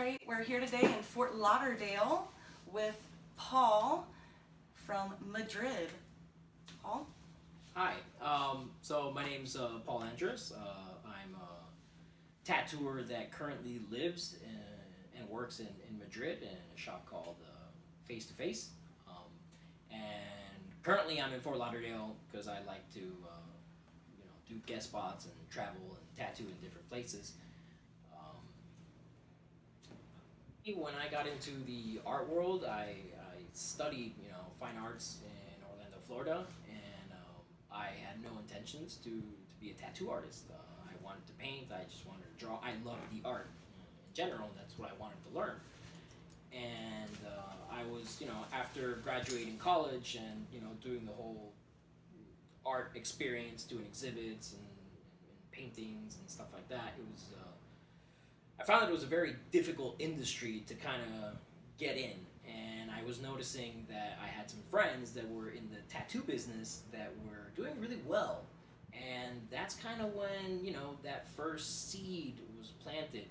right, we're here today in Fort Lauderdale with Paul from Madrid. Paul? Hi, so my name's Paul Andras. I'm a tattooer that currently lives and works in Madrid in a shop called Face to Face. And currently I'm in Fort Lauderdale because I like to do guest spots and travel and tattoo in different places. When I got into the art world, I studied fine arts in Orlando, Florida, and I had no intentions to be a tattoo artist. I wanted to paint. I just wanted to draw. I love the art in general. That's what I wanted to learn. And I was, after graduating college and doing the whole art experience, doing exhibits and paintings and stuff like that, it was. I found that it was a very difficult industry to kind of get in, and I was noticing that I had some friends that were in the tattoo business that were doing really well, and that's kind of when that first seed was planted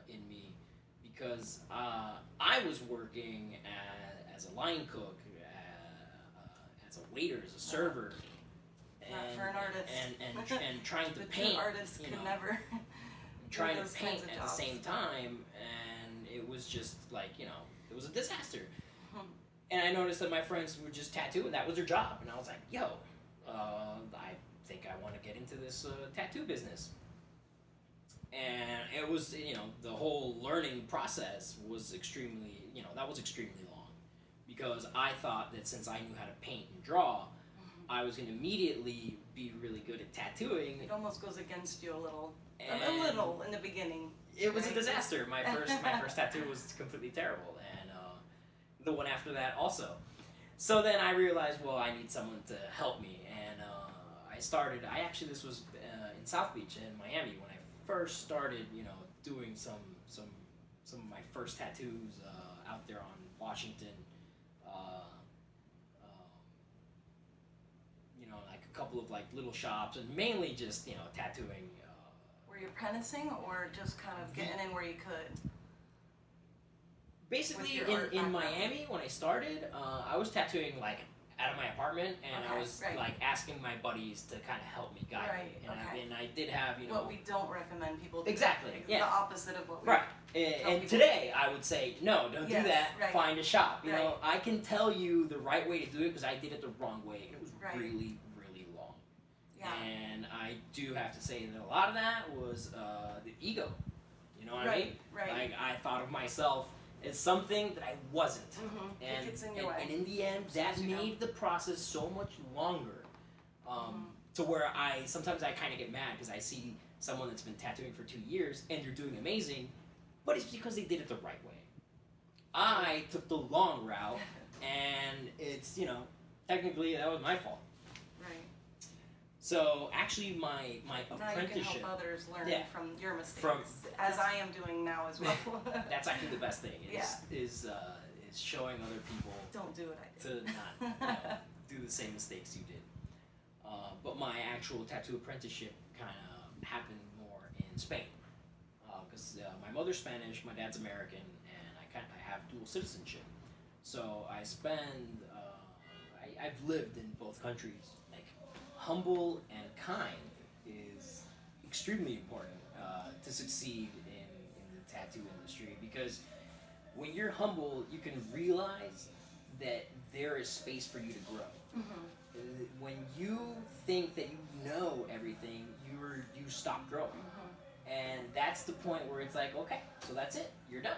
in me, because I was working as a line cook, as a waiter, as a server, Not for an artist. and trying to The paint. true artist can never. Trying to those paint kinds of at the jobs. same time, and it was just like, it was a disaster. Hmm. And I noticed that my friends would just tattoo, and that was their job. And I was like, yo, I think I want to get into this tattoo business. And it was, the whole learning process was extremely, that was extremely long. Because I thought that since I knew how to paint and draw, I was going to immediately be really good at tattooing. It almost goes against you a little And in the beginning. it was a right? disaster. My first tattoo was completely terrible, and the one after that also. So then I realized, well, I need someone to help me, and I started. This was in South Beach in Miami when I first started, doing some of my first tattoos out there on Washington. Like a couple of like little shops, and mainly just tattooing. Were you apprenticing or just kind of getting in where you could? Basically, your art in background. Miami, when I started, I was tattooing like out of my apartment, and I Okay, was right. like asking my buddies to kind of help me guide Right, me, and, okay. I did have What we don't recommend people do. Exactly, yeah. The opposite of what we right. tell And people. today, I would say no, don't Yes, do that. right. Find a shop. Right. I can tell you the right way to do it because I did it the wrong way, and it was Right. really, really long. Yeah. And I do have to say that a lot of that was the ego. You know what I mean? Right. Like I thought of myself as something that I wasn't. Mm-hmm. It And, gets in your way. and in the end, that As you know. made the process so much longer. To where sometimes I kind of get mad because I see someone that's been tattooing for 2 years and they're doing amazing, but it's because they did it the right way. I took the long route, and it's technically that was my fault. Right. So actually, my Now you can apprenticeship. help others learn Yeah. from your mistakes, From- as I am doing now as well. That's actually the best thing. Yeah. Is showing other people Don't do what I to did. not do the same mistakes you did. But my actual tattoo apprenticeship kind of happened more in Spain, because my mother's Spanish, my dad's American, and I have dual citizenship. So I spend I've lived in both countries. Like humble and kind is extremely important to succeed in the tattoo industry, because when you're humble, you can realize that there is space for you to grow. Mm-hmm. When you think that you know everything, you stop growing, and that's the point where it's like, okay, so that's it, you're done.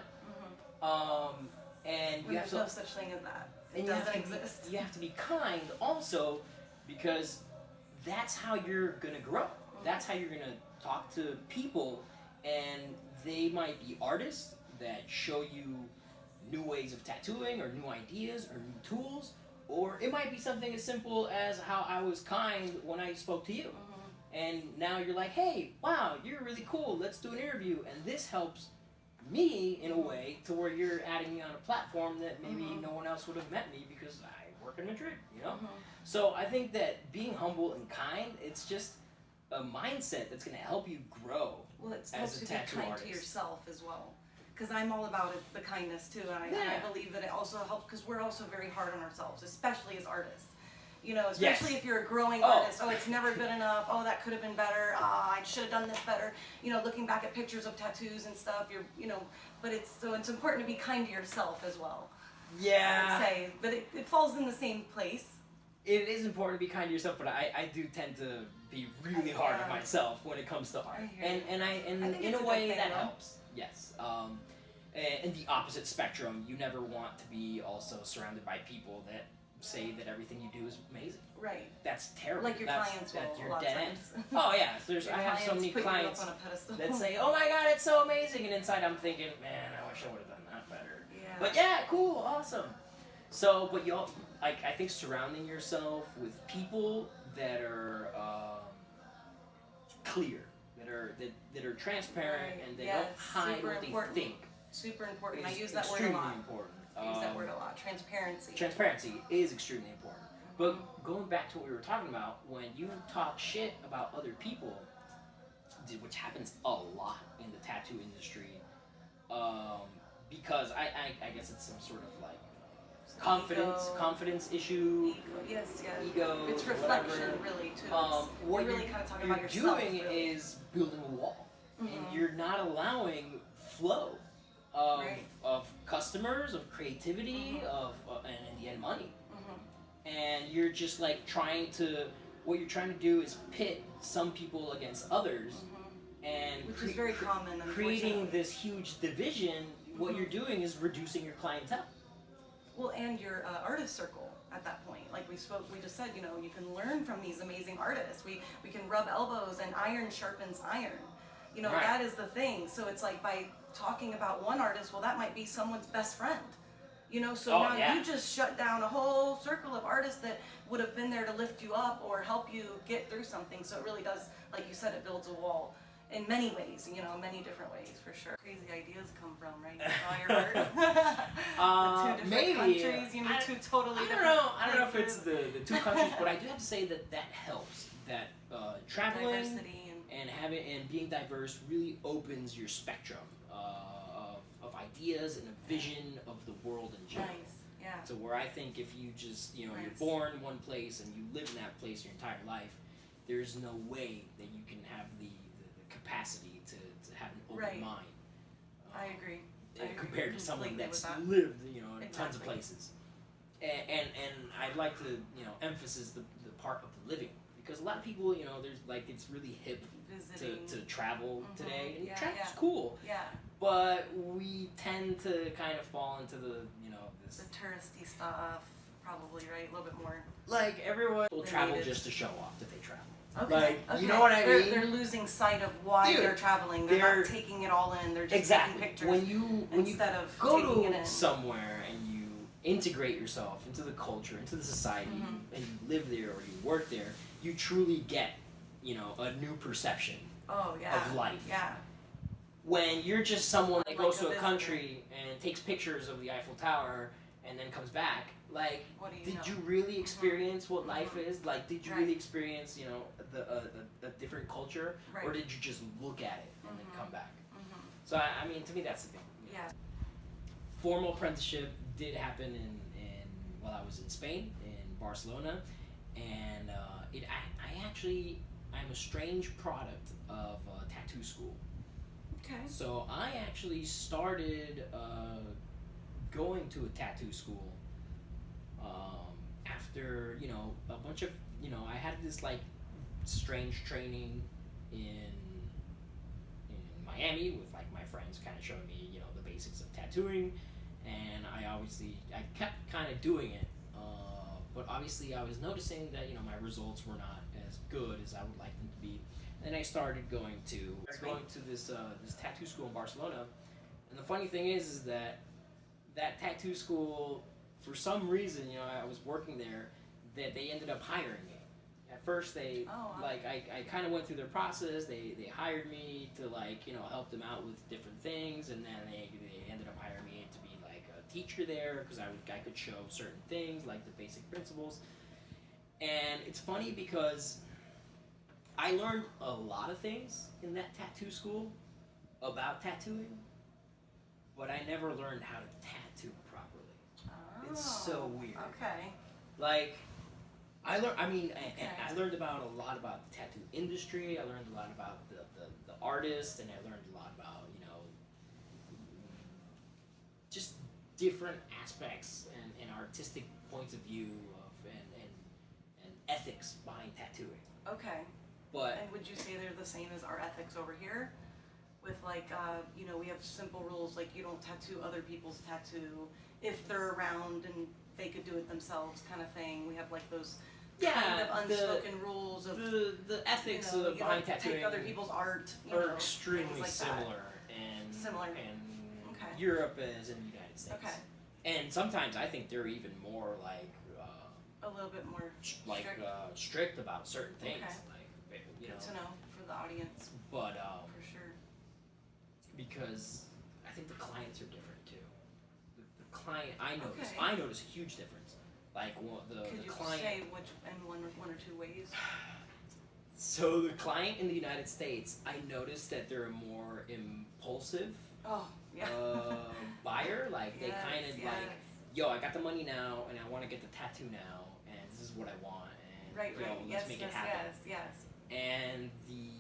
And When you have there's no to, such thing as that. It and you have doesn't to be- exist. you have to be kind also, because that's how you're gonna grow. That's how you're gonna talk to people, and they might be artists that show you new ways of tattooing or new ideas or new tools, or it might be something as simple as how I was kind when I spoke to you. And now you're like, hey, wow, you're really cool, let's do an interview. And this helps me in a way to where you're adding me on a platform that maybe no one else would have met me because I work in Madrid, So I think that being humble and kind, it's just a mindset that's going to help you grow Well, it's as supposed a to be tattoo kind artist. to yourself as well. because I'm all about it, the kindness too, and I believe that it also helps because we're also very hard on ourselves, especially as artists. You know, especially if you're a growing artist. Oh, it's never good enough. Oh, that could have been better. I should have done this better. You know, looking back at pictures of tattoos and stuff, but it's important to be kind to yourself as well. Yeah. I would say, but it falls in the same place. It is important to be kind to yourself, but I do tend to be really hard on myself when it comes to art, and in a way that helps. Yes. And the opposite spectrum, you never want to be also surrounded by people that say that everything you do is amazing. Right. That's terrible. Like your clients will. That's your dead end. Oh yeah, I have so many clients that say, "Oh my God, it's so amazing," and inside I'm thinking, "Man, I wish I would have done that better." Yeah. But yeah, cool, awesome. So, but I think surrounding yourself with people that are clear, that are transparent, and they don't hide what they think. Super important. I use that word a Extremely lot. important. I use that word a lot. Transparency. Transparency is extremely important. But going back to what we were talking about, when you talk shit about other people, which happens a lot in the tattoo industry, because I guess it's some sort of like confidence issue. Ego. It's reflection, really, too. What you're really kind of talking about yourself. What you're doing is building a wall, and you're not allowing flow of customers, of creativity, and in the end, money. And you're just like what you're trying to do is pit some people against others, and which is very common. Creating this huge division. What you're doing is reducing your clientele. Well, and your artist circle at that point. Like we just said, you can learn from these amazing artists. We can rub elbows, and iron sharpens iron. That is the thing. So it's like by talking about one artist, well, that might be someone's best friend. So now you just shut down a whole circle of artists that would have been there to lift you up or help you get through something. So it really does, like you said, it builds a wall in many ways, many different ways, for sure. Crazy ideas come from, right? All your art. The two different countries, two totally different I don't know if it's the two countries, but I do have to say that helps. That traveling diversity and being diverse really opens your spectrum of ideas and a vision of the world in general. Nice, yeah. So where I think if you just, you're born in one place and you live in that place your entire life, there's no way that you can have the capacity to have an open mind. I agree. Compared to someone that's lived, in tons of places. And I'd like to, emphasize the part of the living. Because a lot of people, there's it's really hip to travel today. And travel's cool. Yeah. But we tend to kind of fall into the, the touristy stuff, probably, right? A little bit more. Like, everyone will travel just to show off that they travel. Okay. You know what I mean? They're losing sight of why they're traveling. They're not taking it all in. They're just taking pictures. When you go to somewhere and you integrate yourself into the culture, into the society, and you live there or you work there, you truly get, a new perception of life. Yeah. When you're just someone that goes to a country and takes pictures of the Eiffel Tower and then comes back, did you really experience what life is? Like, did you really experience, a different culture? Right. Or did you just look at it and then come back? So, I mean, to me, that's the thing. Yeah. Formal apprenticeship did happen while I was in Spain, in Barcelona, and I'm a strange product of tattoo school. Okay. So I actually started going to a tattoo school after, a bunch of, I had this strange training in Miami with my friends kind of showing me, the basics of tattooing, and I kept kind of doing it, but obviously I was noticing that, my results were not as good as I would like them to be. Then I started going to this tattoo school in Barcelona, and the funny thing is that tattoo school, for some reason, I was working there, that they ended up hiring me. At first, I kind of went through their process. They hired me to help them out with different things, and then they ended up hiring me to be a teacher there because I could show certain things like the basic principles. And it's funny because I learned a lot of things in that tattoo school about tattooing, but I never learned how to tattoo properly. Oh, It's so weird. Okay. Like, I learned. I mean, Okay. and I learned about a lot about the tattoo industry. I learned a lot about the artist, and I learned a lot about just different aspects and artistic points of view of and ethics behind tattooing. Okay. But And would you say they're the same as our ethics over here? With like, we have simple rules like you don't tattoo other people's tattoo if they're around and they could do it themselves, kind of thing. We have like those kind of unspoken rules of the ethics you behind don't tattooing take other people's art. are extremely things like similar and Similar. and Okay. Europe as in the United States. Okay. And sometimes I think they're even more like A little bit more strict. strict about certain things. Okay. Like Good to know for the audience, But for sure. because I think the clients are different too. The client Okay. I notice a huge difference. Like Could the you client. say which in one or two ways? So the client in the United States, I noticed that they're a more impulsive Oh, yeah. buyer. Like they Yes, kind of yes. like, yo, I got the money now, and I want to get the tattoo now, and this is what I want, and Right, yo, right. let's Yes, make yes, it happen. yes. And the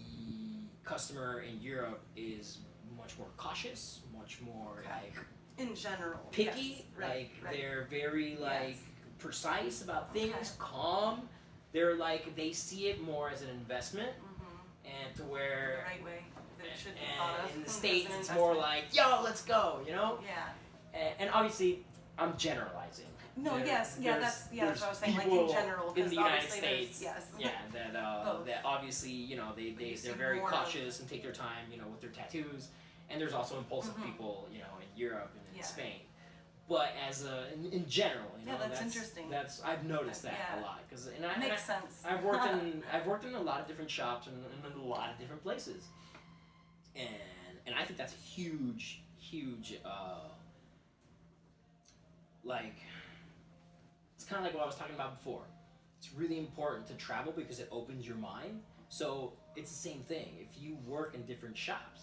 customer in Europe is much more cautious, much more Okay. like In general. picky. Yes. Right, Like right. they're very like Yes. precise about things, Okay. calm. They're like they see it more as an investment, Mm-hmm. and to The where right way that it should be thought of. in the as States an it's more investment. like, yo, let's go, you know. Yeah. And obviously, I'm generalizing. No, There- yes, yeah, that's there's what I was saying. Like in people general, in because the United obviously there's States, yes. yeah, that Both. that obviously You see they're very more of- cautious and take their time, with their tattoos. And there's also impulsive Mhm. people, in Europe and in Yeah. Spain. But as in general, Yeah, that's interesting. That's I've noticed that Yeah. a lot because Makes sense. I've worked in a lot of different shops and in a lot of different places, and I think that's a huge like it's kind of like what I was talking about before. It's really important to travel because it opens your mind. So it's the same thing. If you work in different shops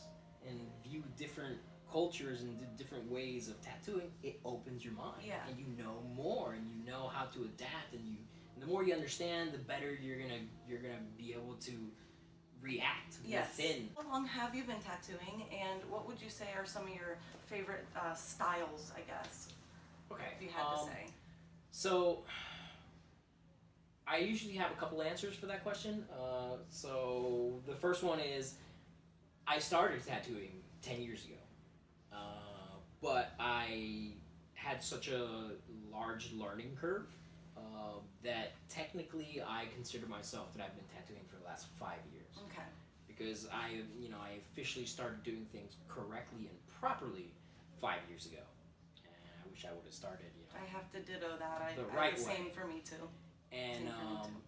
and view different cultures and different ways of tattooing, it opens your mind. Yeah. And you know more, and you know how to adapt, and the more you understand, the better you're gonna be able to react Yes. within. How long have you been tattooing, and what would you say are some of your favorite styles? I guess Okay. if you had to say. So, I usually have a couple answers for that question. So the first one is, I started tattooing 10 years ago, but I had such a large learning curve that technically I consider myself that I've been tattooing for the last 5 years. Okay. Because I officially started doing things correctly and properly 5 years ago. And I wish I would have started, I have to ditto that. The I right the way. same for me too. And Same for me too.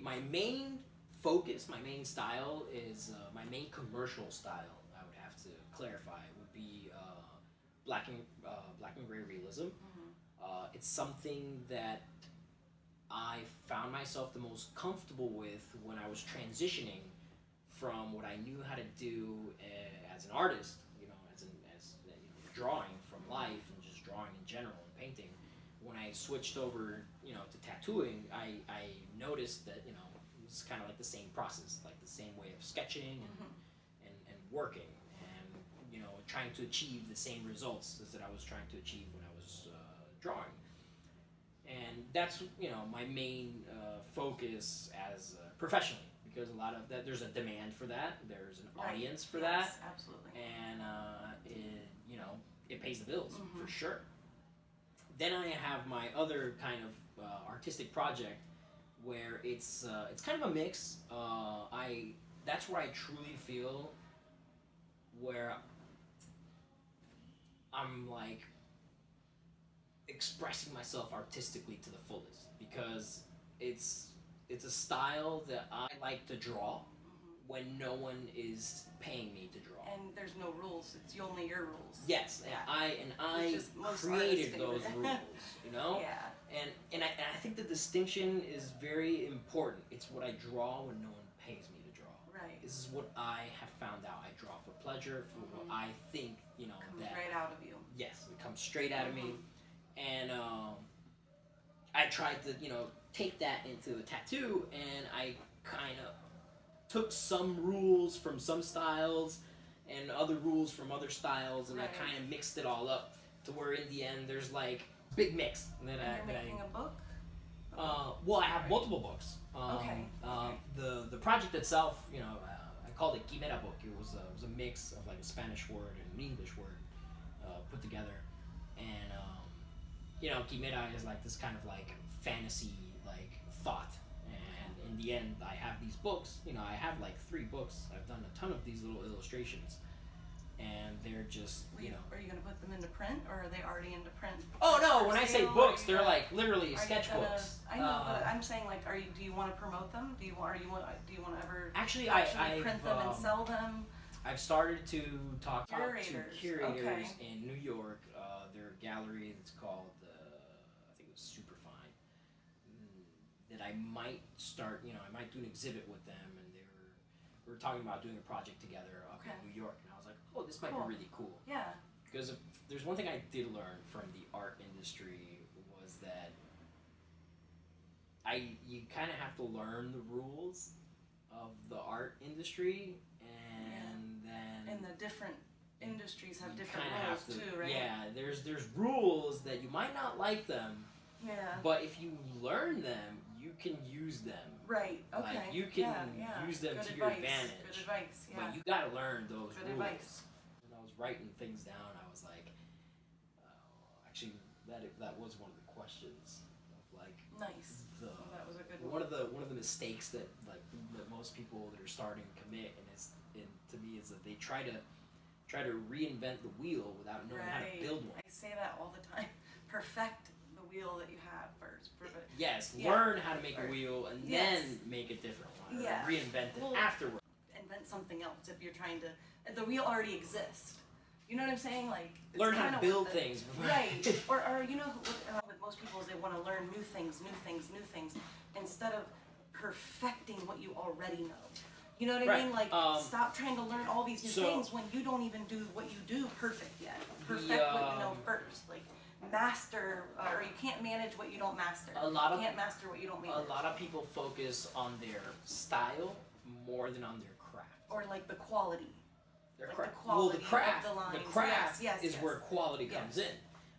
my main focus, my main style is my main commercial style. I would have to clarify would be black and gray realism. It's something that I found myself the most comfortable with when I was transitioning from what I knew how to do as an artist, as drawing from life and just drawing in general and painting. When I switched over, to tattooing, I noticed that it was kind of like the same process, like the same way of sketching and working, and trying to achieve the same results as that I was trying to achieve when I was drawing. And that's my main focus as professionally, because a lot of that there's a demand for that, there's an audience for that, Yes, absolutely. and it pays the bills for sure. Then I have my other kind of artistic project where it's kind of a mix. That's where I truly feel where I'm like expressing myself artistically to the fullest, because it's a style that I like to draw when no one is paying me to draw. And there's no rules. It's only your rules. Yes, Yeah. I Which is most created artists' those favorite. rules, Yeah. And I think the distinction is very important. It's what I draw when no one pays me to draw. Right. This is what I have found out. I draw for pleasure, for what I think, straight out of me, and I tried to take that into a tattoo, and I kind of took some rules from some styles and other rules from other styles, and I kind of mixed it all up to where in the end there's like big mix. And you're making a book? Well, I have multiple books. Okay. The project itself, I called it Quimera book. It was a mix of like a Spanish word and an English word put together, and Quimera is like this kind of like fantasy like thought. And in the end, I have these books. I have like 3 books. I've done a ton of these little illustrations, and they're just Are you going to put them into print, or are they already into print? Oh no! When I say books, they're like literally sketchbooks. I know, but I'm saying like, do you want to promote them? Do you want to ever actually print them and sell them? I've started to talk to curators Okay. in New York. Their gallery that's called I think it was Superfine. That I might start. I might do an exhibit with them, and we were talking about doing a project together up in New York, and I was like, oh, this might be really cool. Yeah. Because if there's one thing I did learn from the art industry was that you kind of have to learn the rules of the art industry, and then the different industries have different kinda rules too, right? Yeah, there's rules that you might not like them, Yeah. but if you learn them, you can use them. Right. Okay. Like you can use them Good to advice. your advantage. Good advice. Yeah. But you gotta learn those Good rules. advice. When I was writing things down, I was like, actually, that was one of the questions of like. Nice. That was a good one. One of the mistakes that most people that are starting commit, and to me is that they try to reinvent the wheel without knowing how to build one. I say that all the time. Perfect the wheel that you have first. Yes, learn how to make a wheel and then make a different one. Or reinvent it afterwards. Invent something else if you're trying to. The wheel already exists. You know what I'm saying? Like learn how to build things. Right. or with most people is they want to learn new things, instead of perfecting what you already know. You know what I mean? Like, stop trying to learn all these new things when you don't even do what you do perfect yet. Perfect what you know first. Like, master, or you can't manage what you don't master. You can't master what you don't manage. A lot of people focus on their style more than on their craft. Or like the quality. The craft of the lines. is where quality comes in.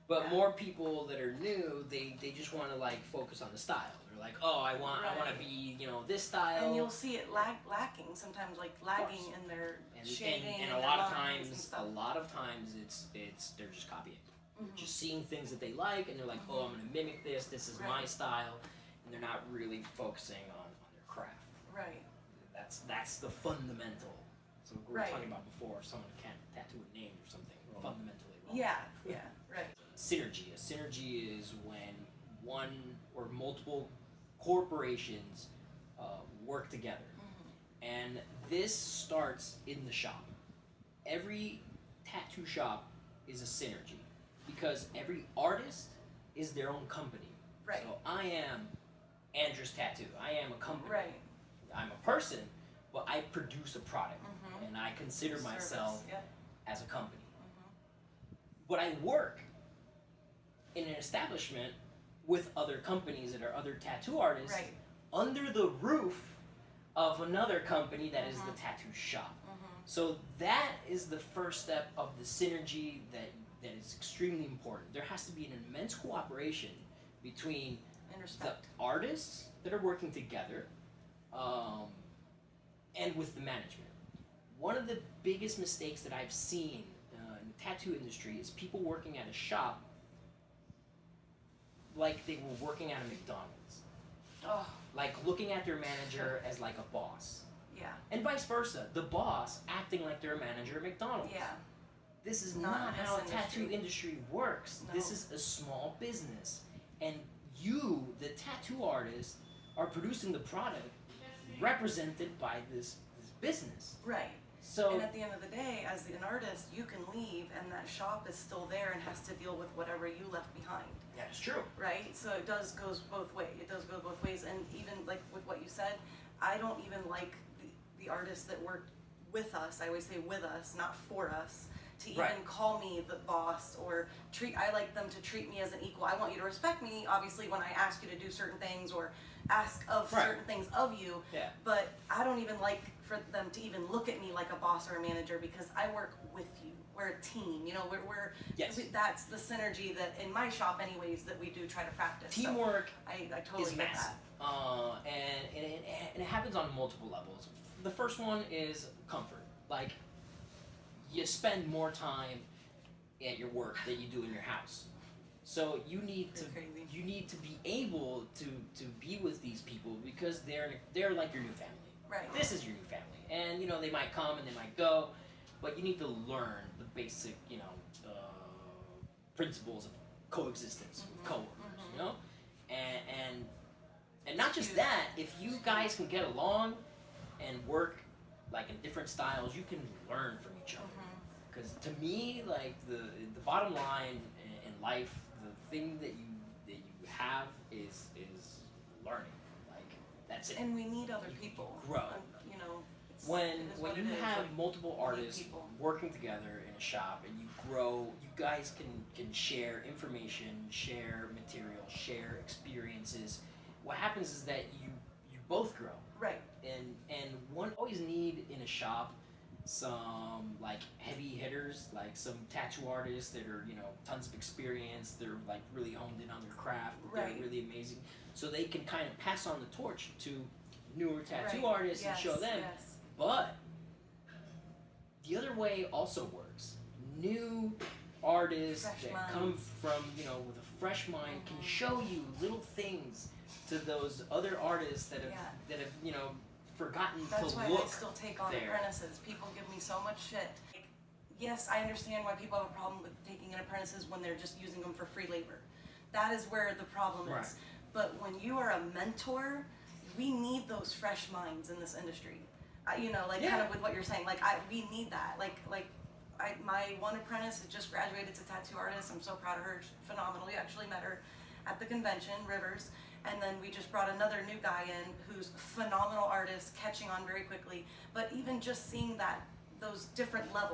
But more people that are new, they just want to like focus on the style. They're like, oh, I want to be this style. And you'll see it lacking sometimes, like lagging in their shading and a lot of times it's they're just copying. Just seeing things that they like, and they're like, oh, I'm gonna mimic this. This is my style, and they're not really focusing on their craft. Right. That's the fundamental. So we were talking about before, someone can't tattoo a name or something fundamentally wrong. Yeah, right. Synergy. A synergy is when one or multiple corporations work together, and this starts in the shop. Every tattoo shop is a synergy because every artist is their own company. Right. So I am Andras Tattoo. I am a company. Right. I'm a person, but I produce a product, and I consider myself as a company. But I work in an establishment with other companies that are other tattoo artists under the roof of another company that is the tattoo shop. So that is the first step of the synergy that is extremely important. There has to be an immense cooperation between the artists that are working together and with the management. One of the biggest mistakes that I've seen in the tattoo industry is people working at a shop like they were working at a McDonald's. Oh. Like looking at their manager as like a boss. Yeah. And vice versa. The boss acting like they're a manager at McDonald's. Yeah. This is not how a tattoo industry works. No. This is a small business. And you, the tattoo artist, are producing the product represented by this business. Right. So, and at the end of the day, as an artist, you can leave and that shop is still there and has to deal with whatever you left behind. That's true. Right? So it does goes both ways. It does go both ways. And even like with what you said, I don't even like the artists that work with us. I always say with us, not for us. to even call me the boss or I like them to treat me as an equal. I want you to respect me, obviously, when I ask you to do certain things or ask of certain things of you. Yeah. But I don't even like for them to even look at me like a boss or a manager, because I work with you. We're a team, you know. That's the synergy that in my shop, anyways, that we do try to practice. Teamwork. So I totally is get massive. that. And it happens on multiple levels. The first one is comfort. Like, you spend more time at your work than you do in your house. So you need to be able to be with these people, because they're like your new family. Right. This is your new family. And you know, they might come and they might go, but you need to learn the basic, principles of coexistence with coworkers, you know? And not just that, if you guys can get along and work like in different styles, you can learn from each other. Because to me, like the bottom line in life, the thing that you have is learning. Like, that's it. And we need other people. Grow. You know. When you have multiple artists working together in a shop and you grow, you guys can share information, share material, share experiences. What happens is that you both grow. Right. And one always need in a shop some like heavy hitters, like some tattoo artists that are, tons of experience, they're like really honed in on their craft, they're really amazing. So they can kind of pass on the torch to newer tattoo artists and show them. Yes. But the other way also works. New artists that come from, with a fresh mind can show you little things to those other artists that have forgotten to look. That's why I still take on apprentices. People give me so much shit. Like, yes, I understand why people have a problem with taking in apprentices when they're just using them for free labor. That is where the problem is. But when you are a mentor, we need those fresh minds in this industry. Kind of with what you're saying, we need that. My one apprentice has just graduated to tattoo artist. I'm so proud of her. She's phenomenal. We actually met her at the convention, Rivers. And then we just brought another new guy in who's a phenomenal artist, catching on very quickly. But even just seeing those different levels,